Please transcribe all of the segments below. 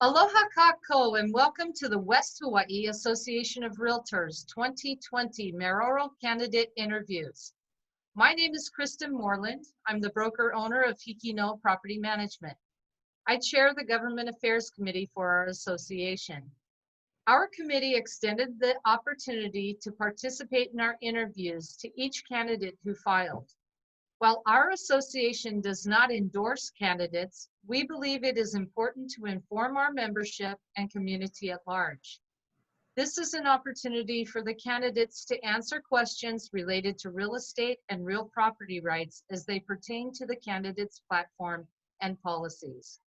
Aloha kako and welcome to the West Hawaii Association of Realtors 2020 Mayoral Candidate Interviews. My name is Kristen Moreland. I'm the broker owner of Hikino Property Management. I chair the Government Affairs Committee for our association. Our committee extended the opportunity to participate in our interviews to each candidate who filed. While our association does not endorse candidates, we believe it is important to inform our membership and community at large. This is an opportunity for the candidates to answer questions related to real estate and real property rights as they pertain to the candidate's platform and policies.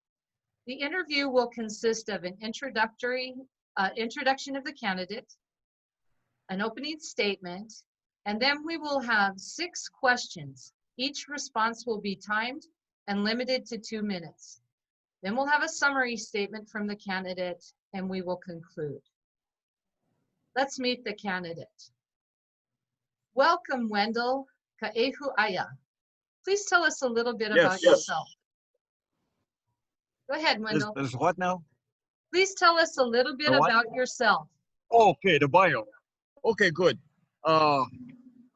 The interview will consist of an introduction of the candidate, an opening statement, and then we will have 6 questions. Each response will be timed and limited to 2 minutes. Then we'll have a summary statement from the candidate and we will conclude. Let's meet the candidate. Welcome, Wendell Ka'ehu'ae'a. Please tell us a little bit about yourself. Go ahead, Wendell. There's what now? Please tell us a little bit about yourself. Okay, the bio. Okay, good.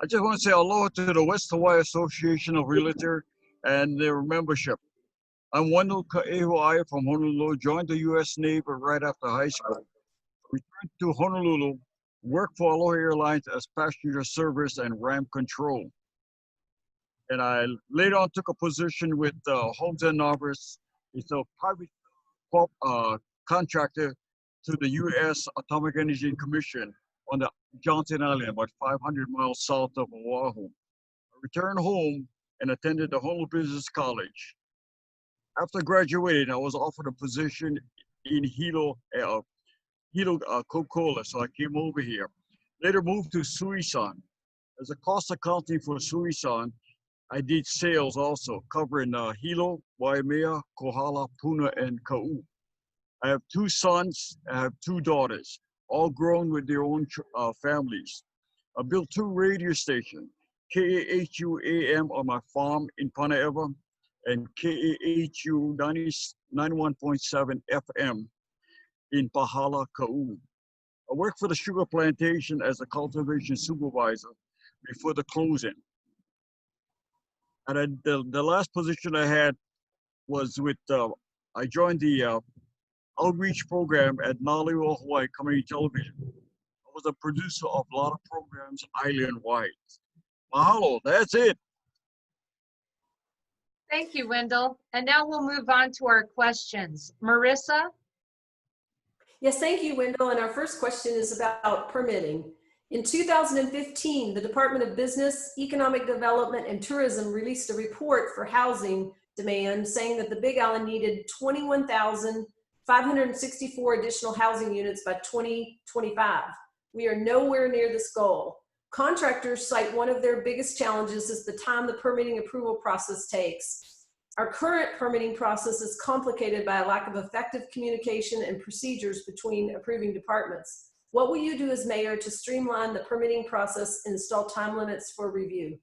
I just want to say aloha to the West Hawaii Association of Realtors and their membership. I'm Wendell Ka'ehu'ae'a from Honolulu, joined the U.S. Navy right after high school. Returned to Honolulu, worked for Aloha Airlines as passenger service and ramp control. And I later on took a position with Holmes & Norbert. It's a private contractor to the U.S. Atomic Energy Commission on the Johnson Island, about 500 miles south of Oahu. I returned home and attended the Honolulu Business College. After graduating, I was offered a position in Hilo, Coca-Cola, so I came over here. Later moved to Suisun. As a cost accounting for Suisun, I did sales also, covering Hilo, Waimea, Kohala, Puna, and Ka'u. I have 2 sons, I have 2 daughters, all grown with their own families. I built 2 radio stations, KAHU AM on my farm in Panaeva and KAHU 91.7 FM in Pahala, Ka'u. I worked for the sugar plantation as a cultivation supervisor before the closing. And the last position I had was with, I joined the outreach program at Naliwa, Hawaii Community Television. I was a producer of a lot of programs island-wide. Mahalo, that's it. Thank you, Wendell. And now we'll move on to our questions. Marissa? Yes, thank you, Wendell. And our first question is about permitting. In 2015, the Department of Business, Economic Development, and Tourism released a report for housing demand saying that the Big Island needed 21,564 additional housing units by 2025. We are nowhere near this goal. Contractors cite one of their biggest challenges is the time the permitting approval process takes. Our current permitting process is complicated by a lack of effective communication and procedures between approving departments. What will you do as mayor to streamline the permitting process and install time limits for review?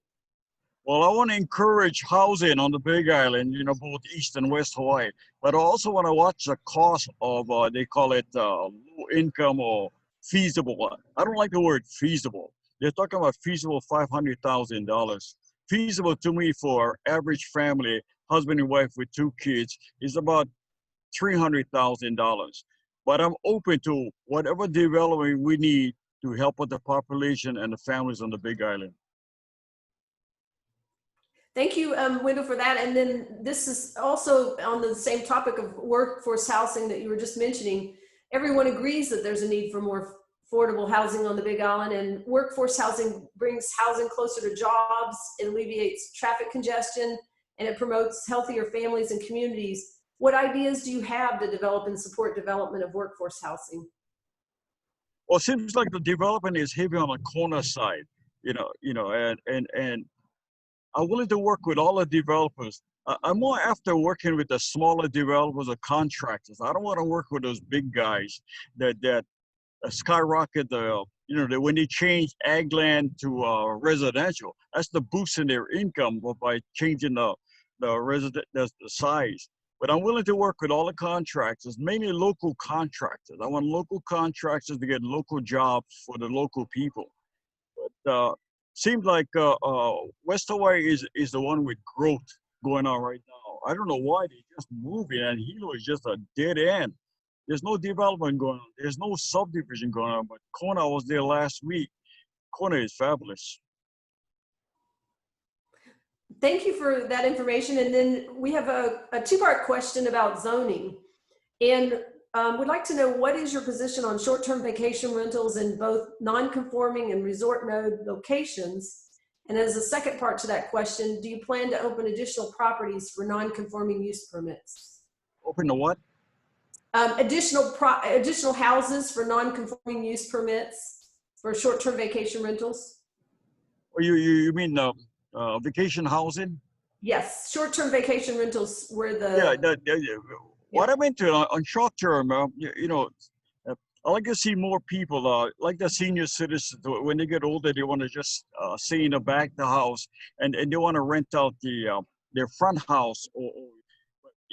Well, I want to encourage housing on the Big Island, both East and West Hawaii. But I also want to watch the cost of, they call it low income or feasible. I don't like the word feasible. They're talking about feasible $500,000. Feasible to me for average family, husband and wife with 2 kids, is about $300,000. But I'm open to whatever development we need to help with the population and the families on the Big Island. Thank you, Wendell, for that. And then this is also on the same topic of workforce housing that you were just mentioning. Everyone agrees that there's a need for more affordable housing on the Big Island, and workforce housing brings housing closer to jobs, it alleviates traffic congestion, and it promotes healthier families and communities. What ideas do you have to develop and support development of workforce housing? Well, it seems like the development is heavy on the corner side, and I'm willing to work with all the developers. I'm more after working with the smaller developers or contractors. I don't want to work with those big guys that skyrocket when they change ag land to residential. That's the boost in their income by changing the size. But I'm willing to work with all the contractors, mainly local contractors. I want local contractors to get local jobs for the local people. But seems like West Hawaii is the one with growth going on right now. I don't know why they just moving, and Hilo is just a dead end. There's no development going on. There's no subdivision going on. But Kona, I was there last week. Kona is fabulous. Thank you for that information. And then we have a two-part question about zoning. And we'd like to know, what is your position on short-term vacation rentals in both non-conforming and resort node locations? And as a second part to that question, do you plan to open additional properties for non-conforming use permits? Open the what? Additional houses for non-conforming use permits for short-term vacation rentals? Or you mean vacation housing? Yes, short-term vacation rentals where the... Yeah, what I'm into on short term, I like to see more people, like the senior citizens, when they get older, they want to just stay in the back of the house, and they want to rent out their front house, or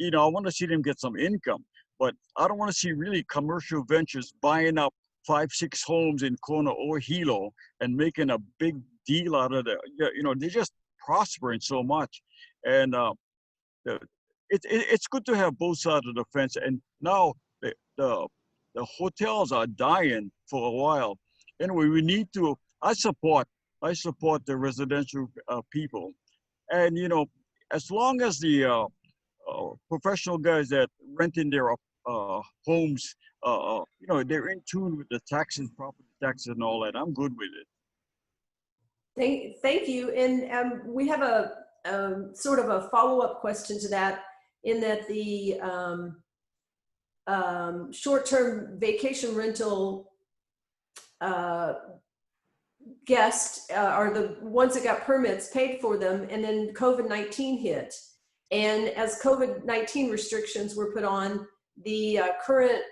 I want to see them get some income. But I don't want to see really commercial ventures buying up 5-6 homes in Kona or Hilo and making a big deal out of it. They're just prospering so much, and it's good to have both sides of the fence. And now the hotels are dying for a while. Anyway, we need to. I support the residential people, and as long as the professional guys that renting their homes, they're in tune with the taxes, property taxes, and all that, I'm good with it. Thank you. And we have a sort of a follow-up question to that, in that the short-term vacation rental guests are the ones that got permits, paid for them, and then COVID-19 hit. And as COVID-19 restrictions were put on, the current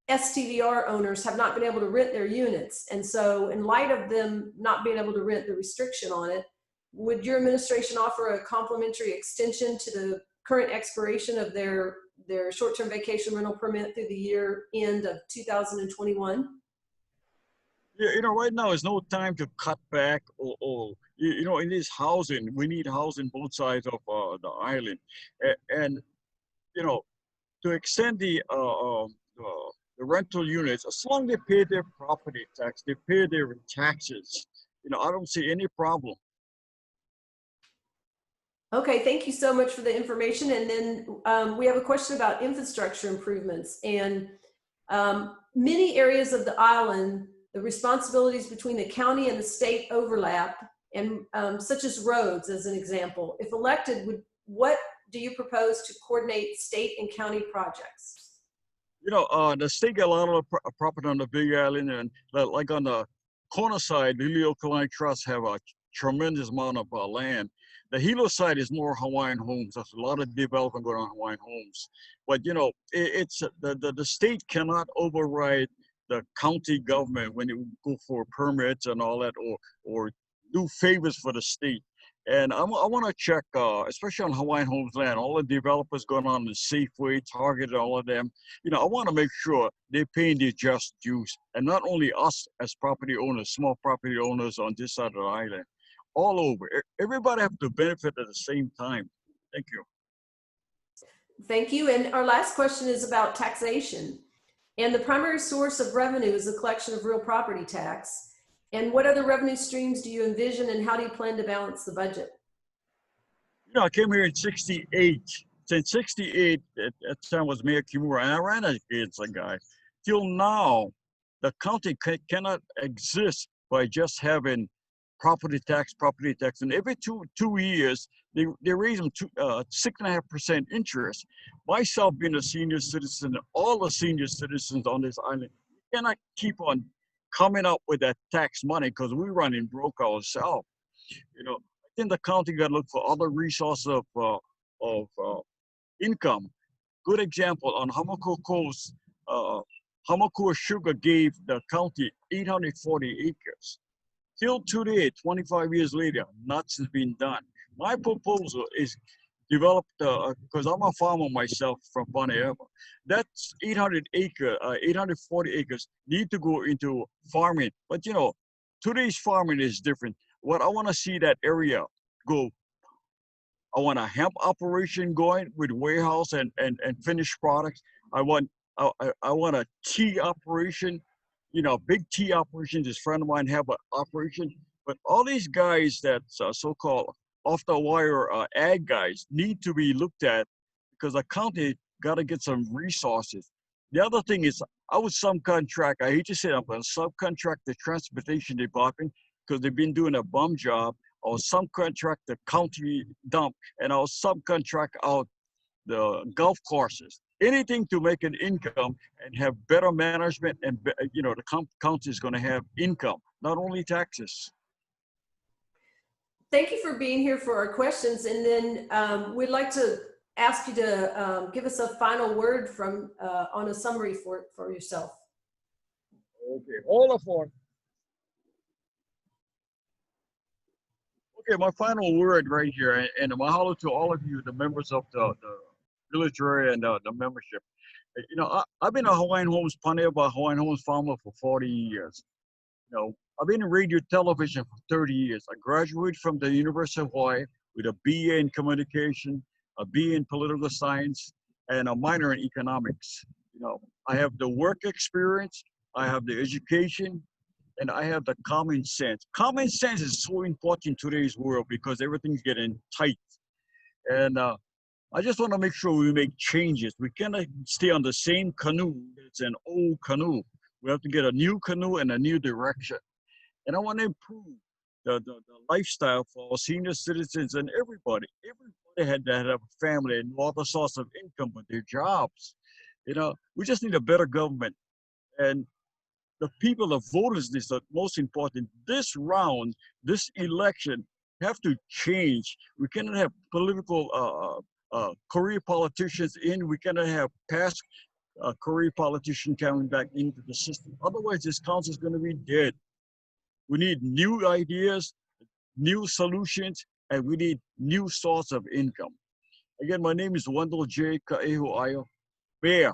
STVR owners have not been able to rent their units. And so in light of them not being able to rent, the restriction on it, would your administration offer a complimentary extension to the current expiration of their short-term vacation rental permit through the year end of 2021? Yeah, right now is no time to cut back or in this housing, we need housing both sides of the island. And to extend the rental units, as long as they pay their property tax, they pay their taxes, I don't see any problem. Okay, thank you so much for the information. And then we have a question about infrastructure improvements. And many areas of the island, the responsibilities between the county and the state overlap, and such as roads, as an example. If elected, what do you propose to coordinate state and county projects? The state got a lot of property on the Big Island, and like on the Kona side, the Leo Kalani Trust have a tremendous amount of land. The Hilo side is more Hawaiian homes. There's a lot of development going on in Hawaiian homes. But it's the state cannot override the county government when you go for permits and all that, or do favors for the state. And I want to check, especially on Hawaiian homes land, all the developers going on in Safeway, Target, and all of them. I want to make sure they're paying their just dues, and not only us as property owners, small property owners on this side of the island. All over. Everybody have to benefit at the same time. Thank you. Thank you. And our last question is about taxation. And the primary source of revenue is the collection of real property tax. And what other revenue streams do you envision, and how do you plan to balance the budget? I came here in '68. Since '68, at that time was Mayor Kimura, and I ran against a guy. Till now, the county cannot exist by just having property tax, and every two years they raise them to 6.5% interest. Myself being a senior citizen, all the senior citizens on this island, cannot keep on coming up with that tax money because we're running broke ourselves. I think the county got to look for other resources of income. Good example on Hamakua Coast, Hamakua Sugar gave the county 840 acres. Till today, 25 years later, nothing's been done. My proposal is developed, because I'm a farmer myself from Panayama. That's 840 acres need to go into farming. But you know, today's farming is different. What I want to see that area go, I want a hemp operation going with warehouse and finished products. I want I want a tea operation, you know, big tea operation. This friend of mine have an operation, but all these guys that's so-called off the wire ag guys need to be looked at because the county got to get some resources. The other thing is I would subcontract. I hate to say it, I'm going to subcontract the transportation department because they've been doing a bum job. Or subcontract the county dump, and I'll subcontract out the golf courses. Anything to make an income and have better management, and you know the county is going to have income, not only taxes. Thank you for being here for our questions, and then we'd like to ask you to give us a final word from on a summary for yourself. Okay, all of us. Okay, my final word right here, and a mahalo to all of you, the members of the military and the membership. You know, I've been a Hawaiian Homes Panayama Hawaiian Homes farmer for 40 years. You know, I've been in radio television for 30 years. I graduated from the University of Hawaii with a BA in communication, a BA in political science, and a minor in economics. You know, I have the work experience, I have the education, and I have the common sense. Common sense is so important in today's world because everything's getting tight. And I just want to make sure we make changes. We cannot stay on the same canoe. It's an old canoe. We have to get a new canoe and a new direction. And I want to improve the lifestyle for our senior citizens and everybody. Everybody had to have a family and no other source of income but their jobs. You know, we just need a better government. And the people, the voters, is the most important. This round, this election, have to change. We cannot have political career politicians in. We cannot have past career politicians coming back into the system. Otherwise, this council is going to be dead. We need new ideas, new solutions, and we need new source of income. Again, my name is Wendell Ka'ehu'ae'a. Bear.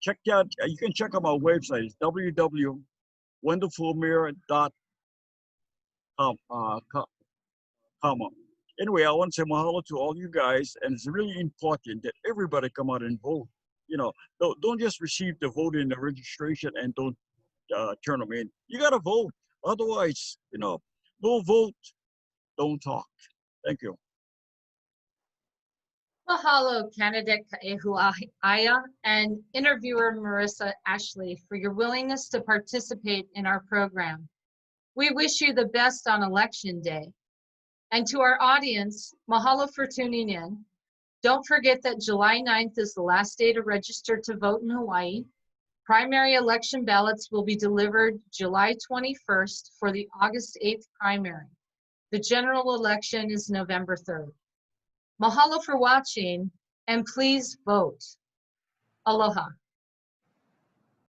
Check out, you can check out my website. It's www.wendellfulmira.com. Anyway, I want to say mahalo to all you guys, and it's really important that everybody come out and vote. You know, don't just receive the vote in the registration and don't turn them in. You got to vote. Otherwise, you know, no vote, don't talk. Thank you. Mahalo, candidate Ka'ehu'ae'a and interviewer Marissa Ashley for your willingness to participate in our program. We wish you the best on Election Day. And to our audience, mahalo for tuning in. Don't forget that July 9th is the last day to register to vote in Hawaii. Primary election ballots will be delivered July 21st for the August 8th primary. The general election is November 3rd. Mahalo for watching, and please vote. Aloha.